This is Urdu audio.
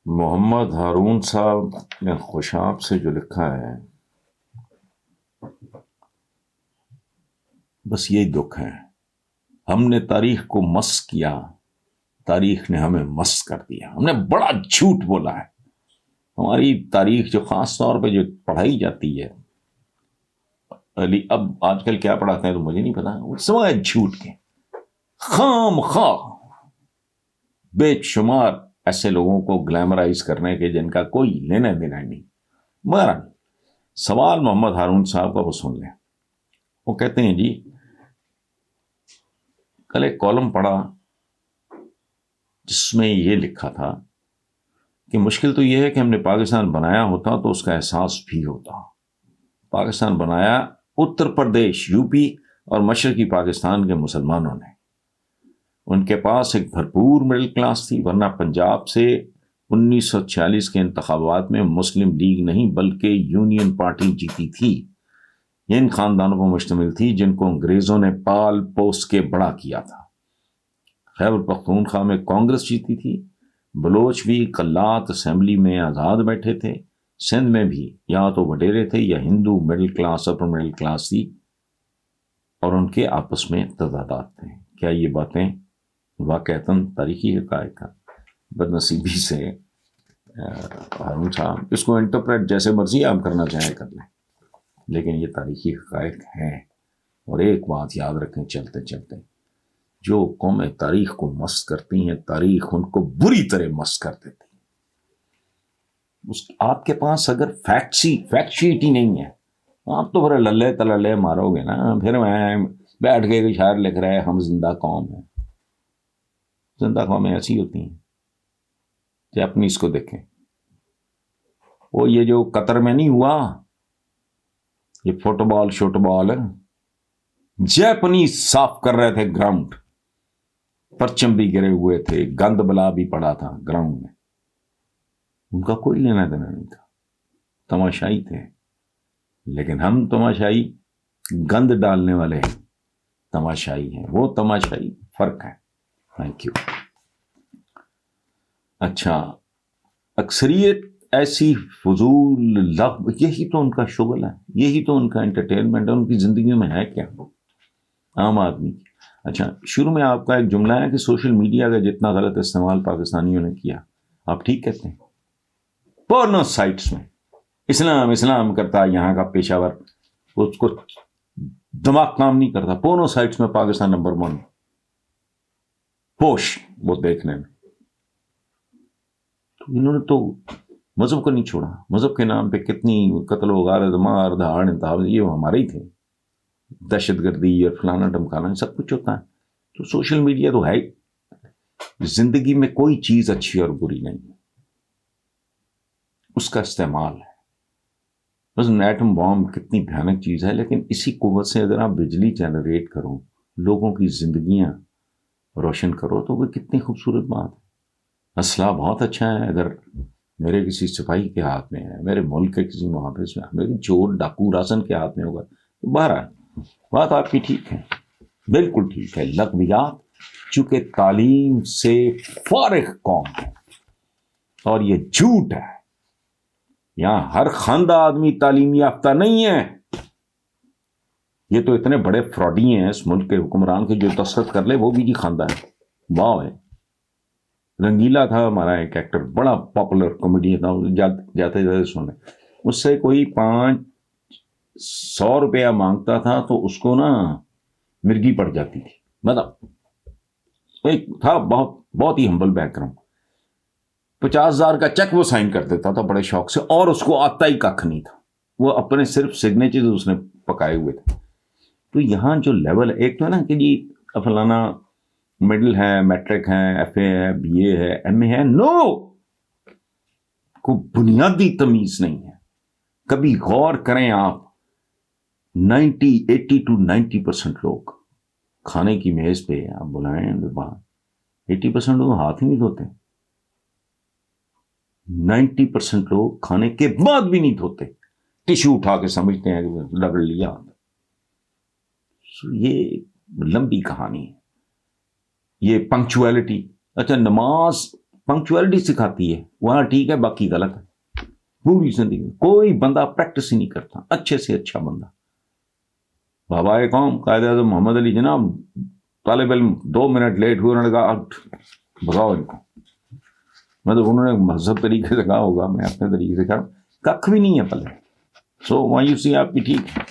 محمد ہارون صاحب نے خوشاب سے جو لکھا ہے، بس یہی دکھ ہے. ہم نے تاریخ کو مس کیا، تاریخ نے ہمیں مس کر دیا. ہم نے بڑا جھوٹ بولا ہے. ہماری تاریخ جو خاص طور پہ جو پڑھائی جاتی ہے، اب آج کل کیا پڑھاتے ہیں تو مجھے نہیں پتا، وہ سوائے جھوٹ کے خام خواہ بے شمار ایسے لوگوں کو گلیمرائز کرنے کے جن کا کوئی لینا دینا نہیں. مگر سوال محمد ہارون صاحب کا وہ سن لیں. وہ کہتے ہیں جی کل ایک کالم پڑھا جس میں یہ لکھا تھا کہ مشکل تو یہ ہے کہ ہم نے پاکستان بنایا ہوتا تو اس کا احساس بھی ہوتا. پاکستان بنایا اتر پردیش، یو پی اور مشرقی پاکستان کے مسلمانوں نے. ان کے پاس ایک بھرپور مڈل کلاس تھی، ورنہ پنجاب سے 1946 کے انتخابات میں مسلم لیگ نہیں بلکہ یونین پارٹی جیتی تھی. ان خاندانوں پر مشتمل تھی جن کو انگریزوں نے پال پوس کے بڑا کیا تھا. خیبر پختونخوا میں کانگریس جیتی تھی. بلوچ بھی قلات اسمبلی میں آزاد بیٹھے تھے. سندھ میں بھی یا تو وڈیرے تھے یا Hindu middle class upper middle class تھی، اور ان کے آپس میں تضادات تھے. کیا یہ باتیں واقعتاً تاریخی حقائق ہیں؟ بدنصیبی سے ہارون صاحب اس کو انٹرپریٹ جیسے مرضی آپ کرنا چاہیں کر لیں، لیکن یہ تاریخی حقائق ہیں. اور ایک بات یاد رکھیں چلتے چلتے، جو قومیں تاریخ کو مس کرتی ہیں تاریخ ان کو بری طرح مس کر دیتی. آپ کے پاس اگر فیکٹ شیٹ ہی نہیں ہے، آپ تو پھر للے تللے مارو گے نا. پھر میں بیٹھ کے کوئی شاعر لکھ رہا ہے ہم زندہ قوم ہیں. زندہ قومیں ایسی ہوتی ہیں کہ اپنی اس کو دیکھیں. وہ یہ جو قطر میں نہیں ہوا، یہ فٹ بال شوٹ بال جیپنیز صاف کر رہے تھے گراؤنڈ، پرچم بھی گرے ہوئے تھے، گند بلا بھی پڑا تھا گراؤنڈ میں. ان کا کوئی لینا دینا نہیں تھا، تماشائی تھے. لیکن ہم تماشائی گند ڈالنے والے ہیں، تماشائی ہیں. وہ تماشائی فرق ہے. Thank you. اچھا، اکثریت ایسی فضول لغو، یہی تو ان کا شغل ہے، یہی تو ان کا انٹرٹینمنٹ ہے. ان کی زندگیوں میں ہے کیا عام آدمی کی؟ اچھا، شروع میں آپ کا ایک جملہ ہے کہ سوشل میڈیا کا جتنا غلط استعمال پاکستانیوں نے کیا، آپ ٹھیک کہتے ہیں. پورنو سائٹس میں اسلام کرتا ہے یہاں کا پیشہ ور، اس کو دماغ کام نہیں کرتا. پورنو سائٹس میں پاکستان نمبر 1 پوش وہ دیکھنے میں. تو انہوں نے تو مذہب کو نہیں چھوڑا. مذہب کے نام پہ کتنی قتل و غارت مار دھاڑ انتخاب، یہ ہمارے ہی تھے. دہشت گردی اور فلانا ڈمکانا سب کچھ ہوتا ہے. تو سوشل میڈیا تو ہے ہی. زندگی میں کوئی چیز اچھی اور بری نہیں ہے، اس کا استعمال ہے. بس ایٹم بام کتنی بھیانک چیز ہے، لیکن اسی قوت سے اگر آپ بجلی جنریٹ کرو، لوگوں کی زندگیاں روشن کرو، تو وہ کتنی خوبصورت بات ہے. اسلحہ بہت اچھا ہے، اگر میرے کسی سپاہی کے ہاتھ میں ہے، میرے ملک کے کسی محافظ میں، میرے چور ڈاکو راسن کے ہاتھ میں ہوگا، تو بہرحال بات آپ کی ٹھیک ہے، بالکل ٹھیک ہے. لغویات چونکہ تعلیم سے فارغ قوم ہے، اور یہ جھوٹ ہے. یہاں ہر خاندہ آدمی تعلیم یافتہ نہیں ہے. یہ تو اتنے بڑے فراڈی ہیں اس ملک کے حکمران کے، جو دستخط کر لے وہ بھی جی خاندہ ہے. واہ ہے. رنگیلا تھا ہمارا ایک ایکٹر، بڑا پاپولر کامیڈین تھا. جاتے جاتے سنے، اس سے کوئی 500 روپیہ مانگتا تھا تو اس کو نا مرگی پڑ جاتی تھی. مطلب ایک تھا بہت ہی ہمبل بیک گراؤنڈ. 50,000 کا چیک وہ سائن کر دیتا تھا بڑے شوق سے، اور اس کو آتا ہی ککھ نہیں تھا. وہ اپنے صرف سگنیچر اس نے پکائے ہوئے تھے. تو یہاں جو لیول، ایک تو ہے نا کہ جی فلانا مڈل ہے، میٹرک ہے، ایف اے ہے، بی اے ہے، ایم اے ہے. نو، کوئی بنیادی تمیز نہیں ہے. کبھی غور کریں آپ، 80 to 90% لوگ کھانے کی میز پہ آپ بلائیں 80% لوگ ہاتھ ہی نہیں دھوتے. 90% لوگ کھانے کے بعد بھی نہیں دھوتے، ٹشو اٹھا کے سمجھتے ہیں کہ رگڑ لیا. یہ لمبی کہانی ہے. یہ پنکچویلٹی. اچھا، نماز پنکچویلٹی سکھاتی ہے وہاں ٹھیک ہے، باقی غلط ہے. پوری زندگی میں کوئی بندہ پریکٹس ہی نہیں کرتا اچھے سے اچھا بندہ. بابا قوم قائد اعظم محمد علی جناح طالب علم 2 منٹ لیٹ ہوئے، انہوں نے کہا بھگاؤ ان کو. مطلب انہوں نے مہذب طریقے سے کہا ہوگا، میں اپنے طریقے سے کہا ککھ بھی نہیں ہے پلے. سو مایوسی آپ کی ٹھیک ہے.